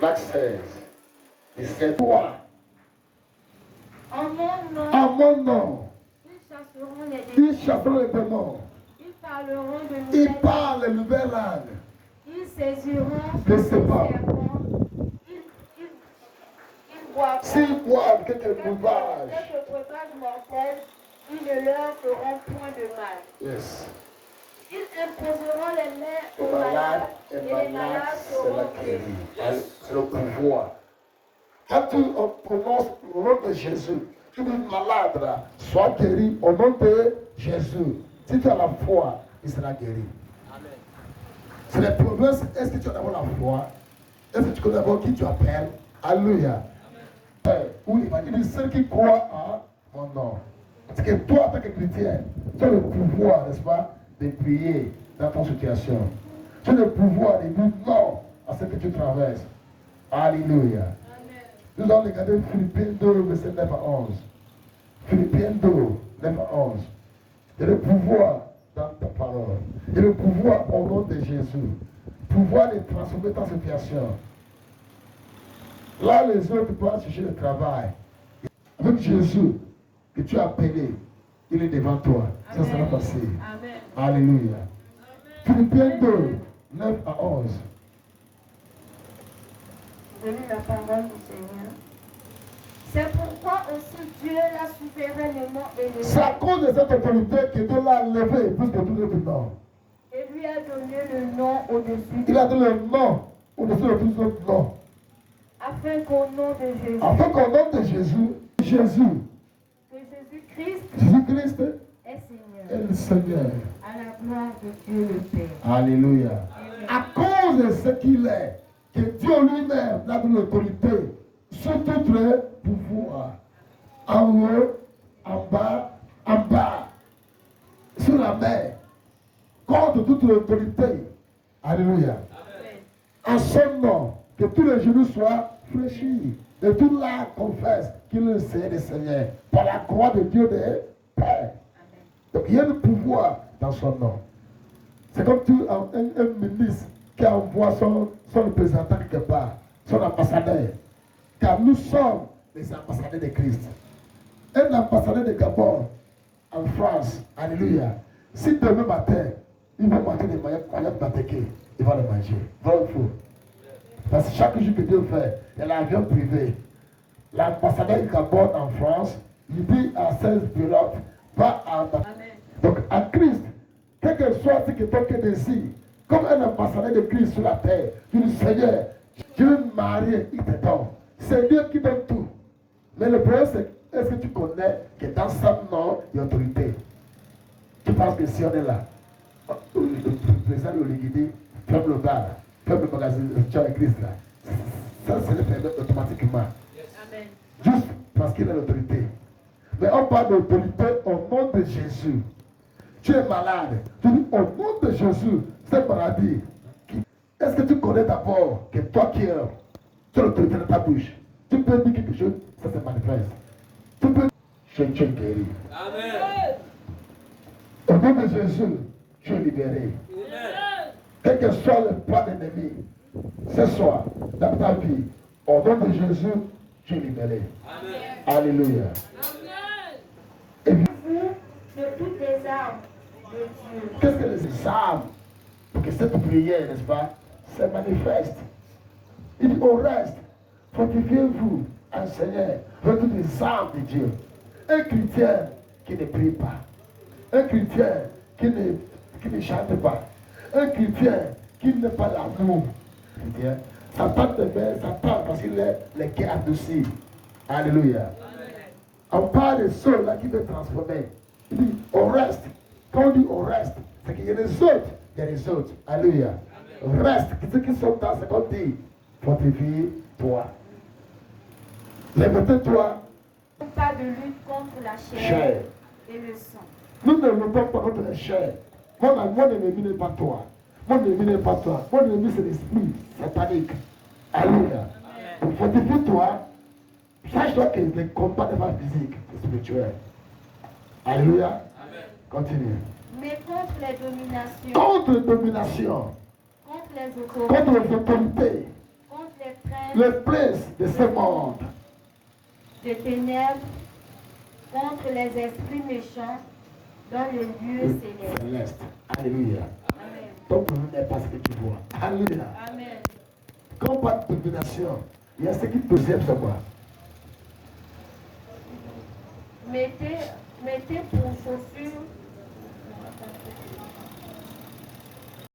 Marc 16, 17, 3. En mon nom, En mon nom, ils chasseront les ils chasseront les démons. Ils parleront de Ils nouvelles parlent les nouvelles langues. Ils saisiront Les des serpents. serpents. Ils boiront S'ils boivent quelques breuvages. quelques breuvages mortels. Ils ne leur feront point de mal. Yes. Ils imposeront les mains Les aux malades malades et et les malades seront guéris. guéris. C'est le pouvoir. Quand tu prononces le nom de Jésus, tu dis malade là, sois guéri au nom de Jésus. Si tu as la foi, il sera guéri. Amen. C'est le problème, est-ce que tu as d'abord la foi? Est-ce que tu connais d'abord qui tu appelles? Alléluia. Oui, il dit ceux qui croient en mon nom. C'est que toi, en tant que chrétien, tu as le pouvoir, n'est-ce pas, de prier dans ton situation. Tu as le pouvoir de dire non à ce que tu traverses. Alléluia. Nous allons regarder Philippiens 2, verset 9 à 11. Philippiens 2, 9 à 11. Il y a le pouvoir dans ta parole. Il y a le pouvoir au nom de Jésus. Pouvoir de transformer ta situation. Là, les autres doivent chercher le travail. Avec Jésus, que tu as appelé, il est devant toi. Amen. Ça sera passé. Amen. Alléluia. Philippiens 2, 9 à 11. Je lis la parole du Seigneur. C'est pourquoi aussi Dieu l'a souverainement élevé C'est à cause de cette autorité que Dieu l'a levé plus que tout autre nom. et lui a donné le nom au-dessus Il a donné le nom au-dessus de tous les autres noms. afin qu'au nom de Jésus, Afin qu'au nom de Jésus, que Jésus-Christ Jésus-Christ est Seigneur, est le Seigneur. à la gloire de Dieu le Père. Alléluia. À cause de ce qu'il est, que Dieu lui-même a donné l'autorité sur tout le pouvoir. En haut, en bas, sur la mer, contre toute l'autorité. Alléluia. En son nom, que tous les genoux soient fléchis, et tout l'âme confesse qu'il est le Seigneur des Seigneurs, par la croix de Dieu de Père. Donc il y a le pouvoir dans son nom. C'est comme un ministre qui envoie son représentant quelque part, son ambassadeur. Car nous sommes les ambassadeurs de Christ. Un ambassadeur de Gabon en France, alléluia. Si demain matin, il va manger des moyens batéqués, il va les manger. Vrai ou faux? Parce que chaque jour que Dieu fait, il y a l'avion privé. L'ambassadeur du Gabon en France, il dit à 16 pilotes, va à donc à Christ, quel que soit ce que ton cœur désire, comme un ambassadeur de Christ sur la terre, tu dis Seigneur, je veux me marier, il te donne. C'est Dieu qui donne tout. Mais le problème c'est, est-ce que tu connais que dans son nom, il y a autorité? Tu penses que si on est là, le président de l'Oliguidi, ferme le bar, ferme le magasin, tu as Christ là. Ça, c'est le permet automatiquement. Amen. Juste parce qu'il a l'autorité. Mais on parle d'autorité au nom de Jésus. Tu es malade. Tu dis au nom de Jésus, cette maladie. Est-ce que tu connais d'abord que toi qui es, tu as l'autorité dans ta bouche? Tu peux dire quelque chose, ça se manifeste. Tu peux tu es guéri. Amen. Au nom de Jésus, tu es libéré. Amen. Quel que soit le plan d'ennemi, ce soir, dans ta vie, au nom de Jésus, tu es libéré. Amen. Alléluia. Et puis, De toutes les armes de Dieu. qu'est-ce que les armes pour que cette prière, n'est-ce pas, se manifeste? Il dit au reste, fortifiez-vous en Seigneur avec toutes les armes de Dieu. Un chrétien qui ne prie pas, un chrétien qui ne chante pas, un chrétien qui n'a pas l'amour, chrétien, ça parle de mer, ça parle parce qu'il est le cœur adouci. Alléluia. On parle de ceux-là qui veulent transformer. Il dit au reste. Quand on dit au reste, c'est qu'il y a des autres. Il y a des autres. Alléluia. Reste, ceux qui sont dans ce qu'on dit, fortifie-toi. Lève-toi. Pas de lutte contre la chair Chair. et le sang. Nous ne luttons pas contre la chair. Mon ennemi n'est pas toi. Mon ennemi n'est pas toi. Mon ennemi c'est l'esprit satanique. Alléluia. Donc fortifie-toi. Sache-toi que le combat n'est pas physique, c'est spirituel. Alléluia. Continue. Mais contre les dominations, Contre les dominations, contre les autorités, contre les autorités, contre les princes les princes de ce monde, de ténèbres, contre les esprits méchants dans le lieu céleste. céleste. Alléluia. Amen. Ton problème n'est pas ce que tu vois. Alléluia. Amen. Quand on parle de domination, il y a ce qui te sert sur quoi? Mettez pour chaussure